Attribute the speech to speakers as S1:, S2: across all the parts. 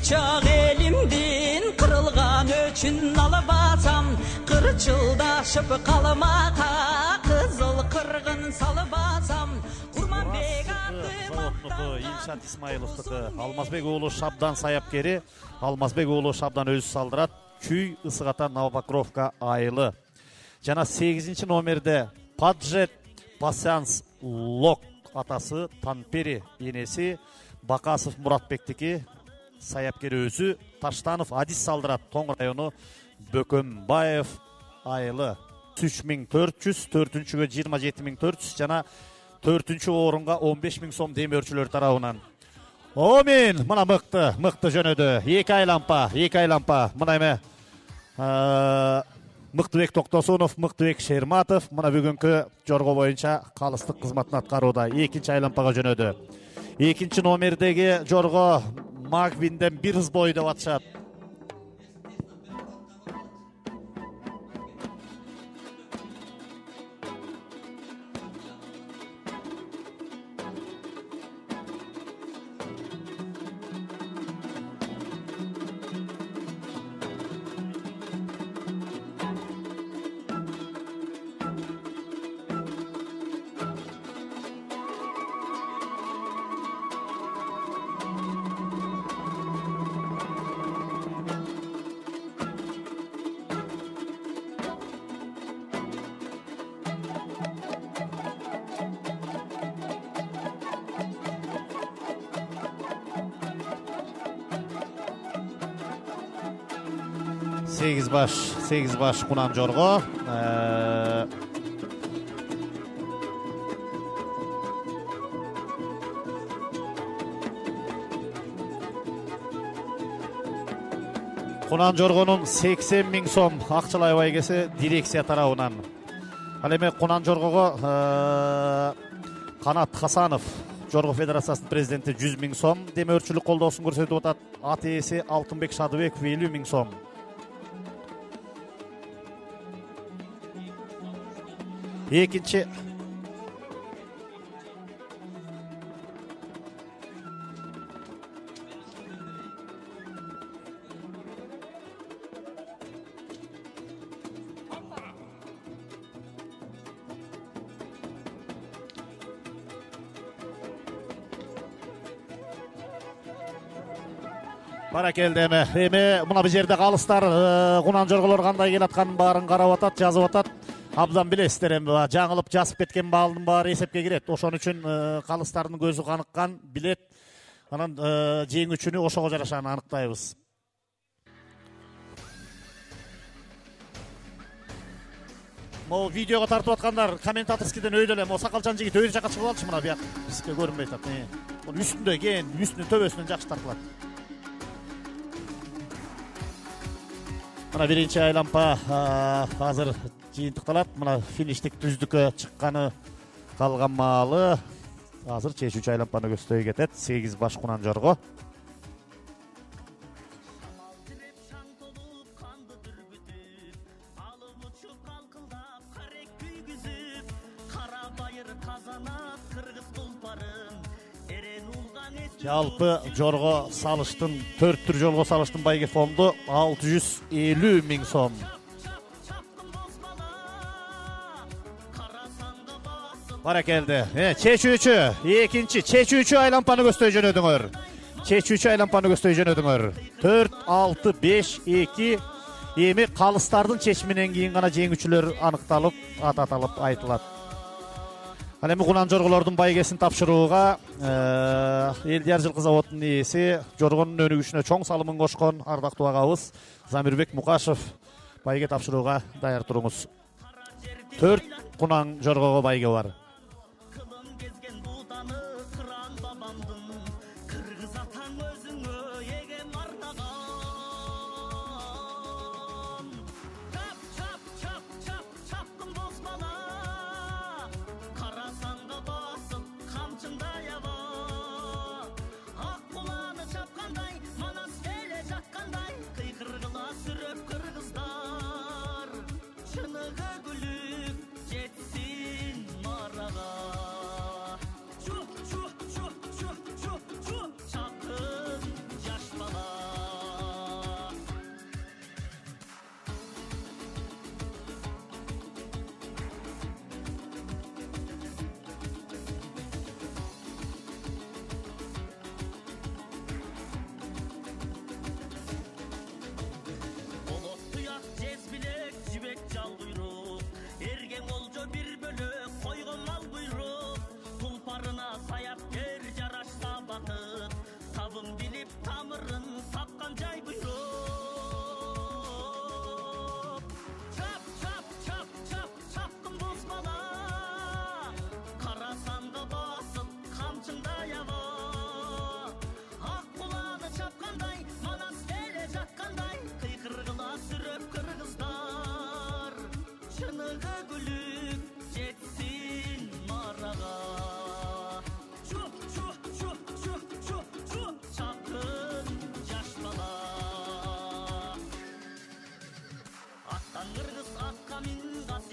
S1: Uçak elimdin kırılgan üçün alıp atsam, kırçıldaşıp kalmaka kızıl kırgın salıp atsam. Kurmanbek
S2: Заводнуку Илшат Исмайловтуку. Алмазбек уулу Шабдан саяпкери. Алмазбек уулу Шабдан өзү салдырат. Күй Ысыгата Новопокровка айылы. Жана 8 номерде Паджет Пасянс Лок атасы Танпери енеси Бакасов Муратбектики. Саяпкери өзү Таштанов Адис салдырат. Тоң району Бөкөнбаев айылы. 3400, 4-чүгө 27400 жана 4-чү орунга 15000 сом демөөрчүлөр тарабынан. Омин, мына мыкты жөнөдү. 2 айлампа. Мына эме Мыктыбек Токтосунов, Мыктыбек Шерматов мына бүгүнкү жорго боюнча калыстык кызматын аткарууда. 2 айлампага жөнөдү. 2 номердеги жорго Магвинден 1 ыз бой деп атышат. Сегиз баш Кунан жорго. Кунан жоргонун 80.000 сом акчалай байгеси дирекция тарабынан. Ал эми Кунан жоргого Канат Хасанов Жорго Федерациясынын президенти 100.000 сом демөөрчүлүк колдоосун көрсөтүп атат. Ат ээси Алтынбек Шадыбеков 50.000 сом. Экинчи Баракелде эми мына бул жерде калыстар Кунан жорголор кандай келатканын баарын карап атат, жазып атат. Абдан билесиздер эми жаңылып жазып кеткен балдын баары эсепке кирет. Ошон үчүн калыстардын көзү каныккан, билет. Анан жеңүүчүнү ошого жарашаны аныктайбыз. Могу видеого тартып аткандар комментаторскийден өйдө эле, могу сакалчан жигит өйдө жака чыгып алчы мына бияк. Бизге көрүнбөй атат. Муну үстүндө кен, үстүнүн төбөсүнөн жакшы тартылат. Мына биринчи айлампа азыр жыйынтыкталат. Мына фиништик түздүккө чыкканы калган маалы. Азыр чечүүчү айлампаны көздөй кетет. 8 баш Кунан жорго. Жалпы жорго салыштын 4 түр жолго салыштын байге фонду 650.000 сом. Баракелде. Чечүүчү, экинчи чечүүчү айлампаны көздөй жөнөдүңөр. 4, 6, 5, 2. Эми калыстардын чечиминен кийин гана жеңүүчүлөр аныкталып, ат аталып айтылат. Ал эми Кунан жорголордун байгесин тапшырууга Элдияр жылкы заводунун ээси, жоргонун өнүгүшүнө чоң салымын кошкон ардактуу агабыз Замирбек Мукашев байге тапшырууга даяр туруңуз. 4 Кунан жоргого байге бар.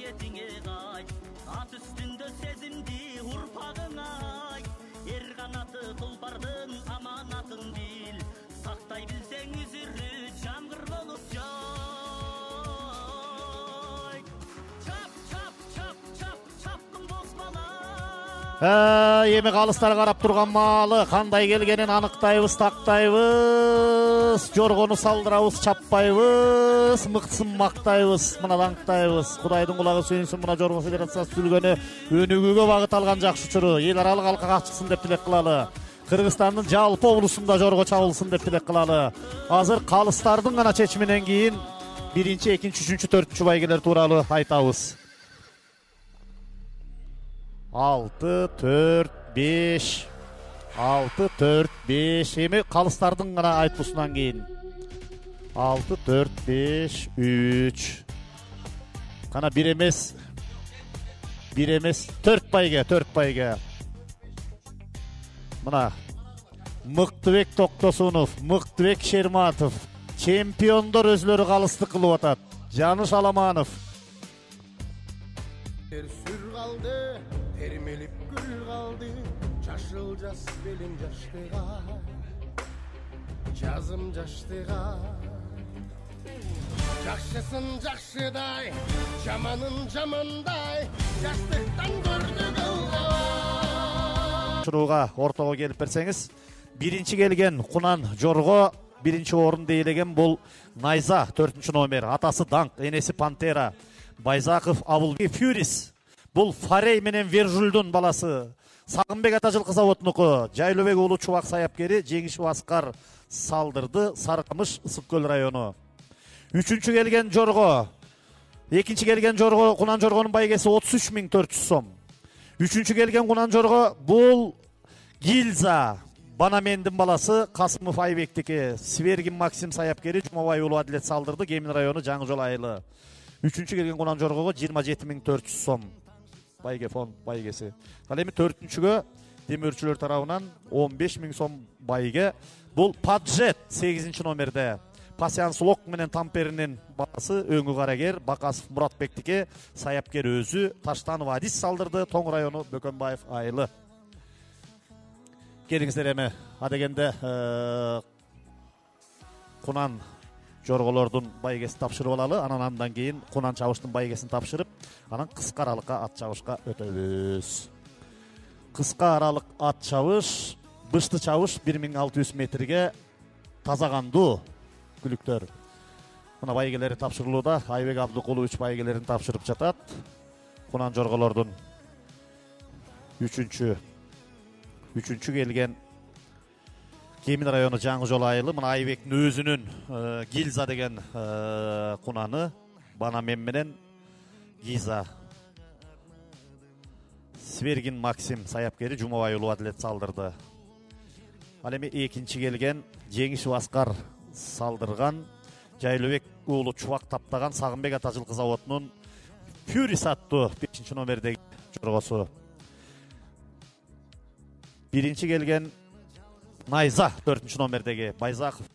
S3: кетиңе кайт, ат үстүндө сезимди урпагыңа айт. Эр канаты тулпардын аманатын бил, сактай билсең үзүрү жамгыр болуп жай. Чап чап чап чап чапкын бос бала.
S2: Эми калыстар карап турган маалы кандай келгенин аныктайбыз, тактайбыз. Жоргону салдырабыз, чаппайбыз, мыктысын мактайбыз, мына даңктайбыз. Кудайдын кулагы сүйүнсүн, мына Жорго Федерациясы түзүлгөнү өнүгүүгө багыт алган жакшы учуру. Эл аралык алкага чыксын деп тилек кылалы. Кыргызстандын жалпы облусунда Жорго чабылсын деп тилек кылалы. Азыр калыстардын гана чечиминен кийин 1-2, 3, 4 байгелер тууралуу айтабыз. 6-4-5 6-4-5 эми калыстардын гана айтпусунан кийин 6-4-5-3 кана бир эмес 4 байге мына Мыктыбек Токтосунов, Мыктыбек Шерматов чемпиондор өзлөрү калысты кылып атат. Жаныш Аламанов
S4: Сүр қалды, термеліп гүл қалды, жашыл жас белім жаштыға, жазым жаштыға. Жақшысын жақшыдай, жаманын жамандай, жастықтан көрді қылға.
S2: Шыруға ортого келіп берсеңіз, биринчи келген Кунан Жорго, биринчи орун дейлеген бұл Найза, 4-чү номер, атасы Даңқ, энеси Пантера. Байзаков Абылбек Фюрис. Бұл Фарей менен Вержүлдүн баласы. Сагынбек ата жылкы заводунуку. Жайлыбек уулу Чубак саяпкери Жеңишов Аскар салдырды. Сарыкамыш, Ысык Көл району. 3-чү келген Жорго. 2-чи келген Жорго, Кунан Жоргонун байгеси 33.400 сом. 3-чү келген Кунан Жорго бул Гилза. Банамендин баласы Касымов Айбектики. Свергин Максим саяпкери Жумабай уулу Адилет салдырды. Кемин району Жаңы Жол айылы. 3-чү келген Кунан Жоргого 27.400 сом. Байге фонд байгеси. Ал эми 4-чүгө демөөрчүлөр тарабынан 15.000 сом байге. Бул Паджет 8-чи номерде. Пасианс Лок менен Тамперинин баласы Өңү Карагер, Бакасов Муратбектике саяпкер өзү Таштанов Адис салдырды. Тоң району Бөкөнбаев айылы. Келиңиздер эми адегенде Кунан Жорголордун байгесин тапшырып алалы, андан кийин Кунан чабыштын байгесин тапшырып, анан кыска аралыкка ат чабышка өтөбүз. Кыска аралык ат чабыш, бышты чабыш 1600 метрге таза кандуу күлүктөр. Мына байгелери тапшырылууда, Айбек Абдыкулович байгелерин тапшырып жатат. Кунан Жорголордун 3-чү келген Кемин району Жаңы Жол айылы. Мына Айбектин өзүнүн Гилза деген кунаны, Банамен менен Гиза. Свергин Максим саяпкери Жумабай уулу Адилет салдырды. Ал эми 2-чи келген Жеңишов Аскар салдырган, Жайлыбек уулу Чубак таптаган Сагынбек ата жылкы заводунун Фюрис аттуу 5-чи номердеги Жоргосу. 1-чи келген Найза 4-чү номердеги Байзаков